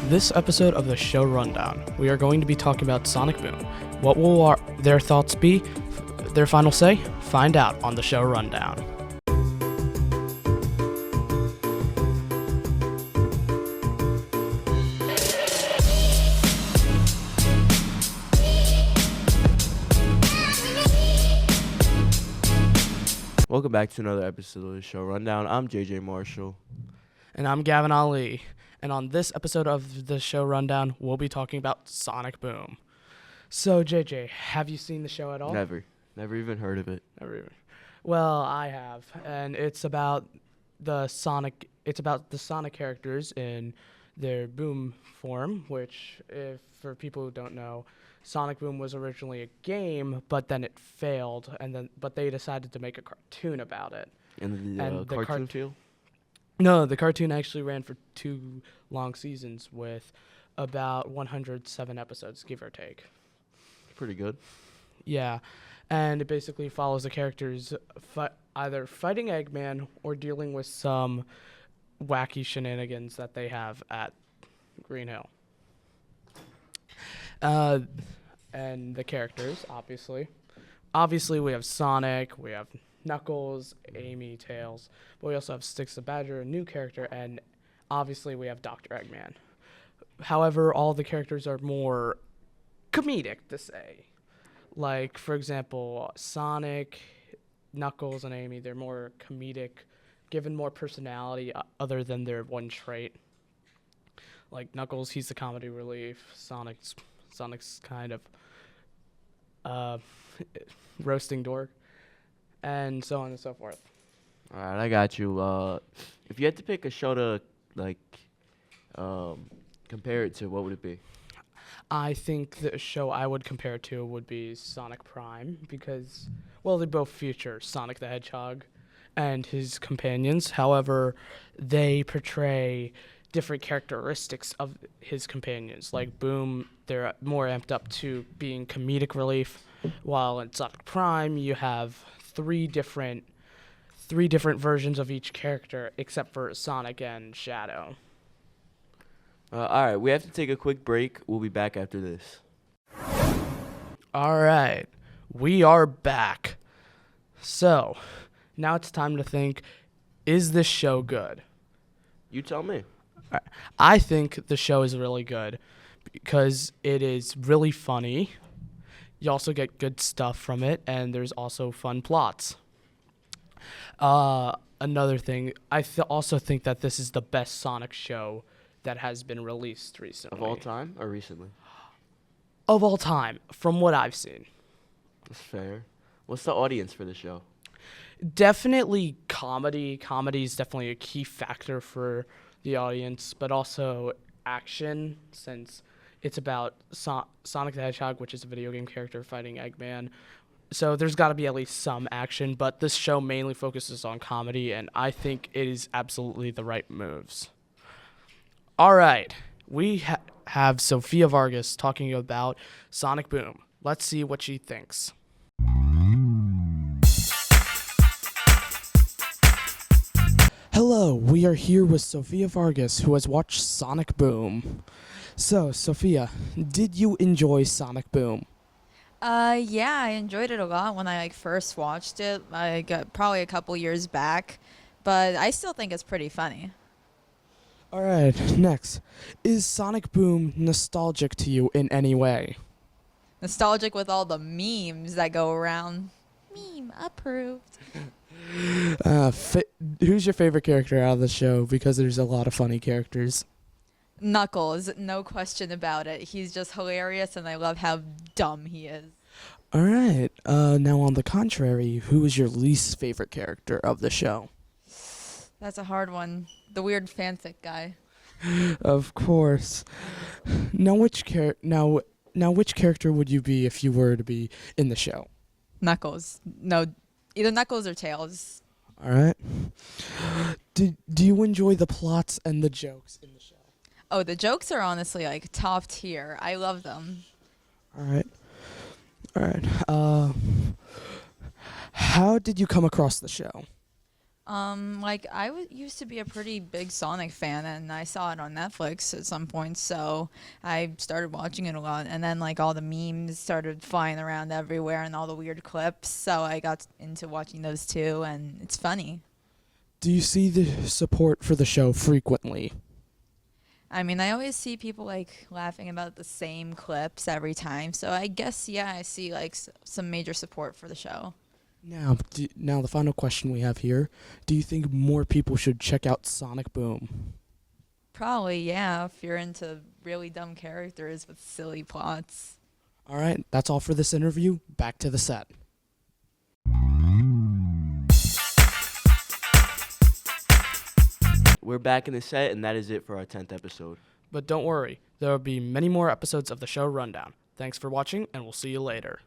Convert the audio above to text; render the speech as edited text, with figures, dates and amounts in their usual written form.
This episode of the show rundown, we are going to be talking about Sonic Boom. What will their thoughts be? Their final say? Find out on the show rundown. Welcome back to another episode of the show rundown. I'm JJ Marshall. And I'm Gavin Ali. And on this episode of the show rundown, we'll be talking about Sonic Boom. So, JJ, have you seen the show at all? Never even heard of it. Never even. Well, I have, and it's about the Sonic characters in their Boom form, which, if for people who don't know, Sonic Boom was originally a game, but then it failed, but they decided to make a cartoon about it. And the cartoon feel? No, the cartoon actually ran for 2 long seasons with about 107 episodes, give or take. Pretty good. Yeah, and it basically follows the characters either fighting Eggman or dealing with some wacky shenanigans that they have at Green Hill. And the characters, obviously. Obviously, we have Sonic, we have Knuckles, Amy, Tails, but we also have Styx the Badger, a new character, and obviously we have Dr. Eggman. However, all the characters are more comedic, to say. Like, for example, Sonic, Knuckles, and Amy, they're more comedic, given more personality other than their one trait. Like, Knuckles, he's the comedy relief. Sonic's kind of roasting dork, and so on and so forth. All right, I got you. If you had to pick a show to compare it to, what would it be? I think the show I would compare it to would be Sonic Prime because, well, they both feature Sonic the Hedgehog and his companions. However, they portray different characteristics of his companions. Like Boom, they're more amped up to being comedic relief, while in Sonic Prime you have three different versions of each character, except for Sonic and Shadow. All right, we have to take a quick break. We'll be back after this. All right, we are back. So, now it's time to think, is this show good? You tell me. I think the show is really good because it is really funny. You also get good stuff from it, and there's also fun plots. Another thing, I also think that this is the best Sonic show that has been released recently. Of all time or recently? Of all time, from what I've seen. That's fair. What's the audience for the show? Definitely comedy. Comedy is definitely a key factor for the audience, but also action, since it's about Sonic the Hedgehog, which is a video game character, fighting Eggman. So there's got to be at least some action, but this show mainly focuses on comedy, and I think it is absolutely the right moves. All right, we have Sophia Vargas talking about Sonic Boom. Let's see what she thinks. Hello, we are here with Sophia Vargas, who has watched Sonic Boom. So, Sophia, did you enjoy Sonic Boom? Yeah, I enjoyed it a lot when I first watched it. I got probably a couple years back, but I still think it's pretty funny. All right, next. Is Sonic Boom nostalgic to you in any way? Nostalgic with all the memes that go around. Meme approved. Who's your favorite character out of the show? Because there's a lot of funny characters. Knuckles, no question about it. He's just hilarious, and I love how dumb he is. All right. Now, on the contrary, who is your least favorite character of the show? That's a hard one. The weird fanfic guy. Of course. Now, which character would you be if you were to be in the show? Knuckles. No, either Knuckles or Tails. All right. Do you enjoy the plots and the jokes in the show? Oh, the jokes are honestly top tier. I love them. All right. How did you come across the show? Like used to be a pretty big Sonic fan, and I saw it on Netflix at some point, so I started watching it a lot. And then like all the memes started flying around everywhere, and all the weird clips. So I got into watching those too, and it's funny. Do you see the support for the show frequently? I mean, I always see people like laughing about the same clips every time. So I guess yeah, I see like some major support for the show. Now the final question we have here: do you think more people should check out Sonic Boom? Probably, yeah, if you're into really dumb characters with silly plots. All right, that's all for this interview. Back to the set. We're back in the set, and that is it for our 10th episode. But don't worry, there will be many more episodes of the show rundown. Thanks for watching, and we'll see you later.